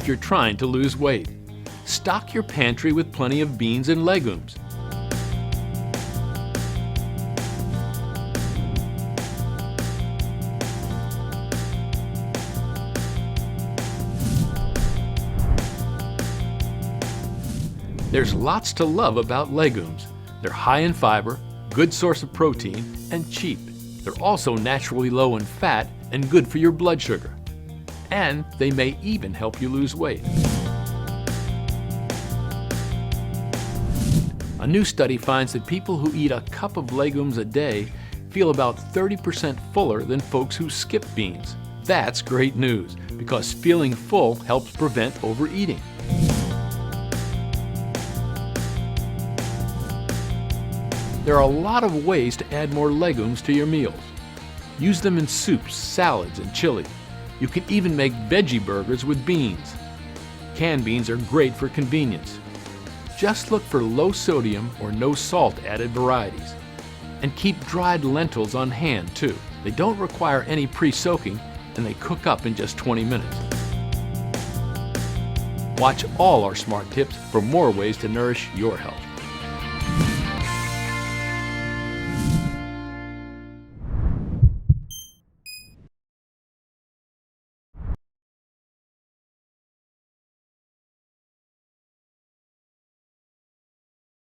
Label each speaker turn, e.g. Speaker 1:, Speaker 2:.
Speaker 1: if you're trying to lose weight. Stock your pantry with plenty of beans and legumes. There's lots to love about legumes. They're high in fiber, good source of protein, and cheap. They're also naturally low in fat and good for your blood sugar. And they may even help you lose weight. A new study finds that people who eat a cup of legumes a day feel about 30% fuller than folks who skip beans. That's great news, because feeling full helps prevent overeating. There are a lot of ways to add more legumes to your meals. Use them in soups, salads, and chili. You can even make veggie burgers with beans. Canned beans are great for convenience. Just look for low sodium or no salt added varieties. And keep dried lentils on hand too. They don't require any pre-soaking and they cook up in just 20 minutes. Watch all our smart tips for more ways to nourish your health.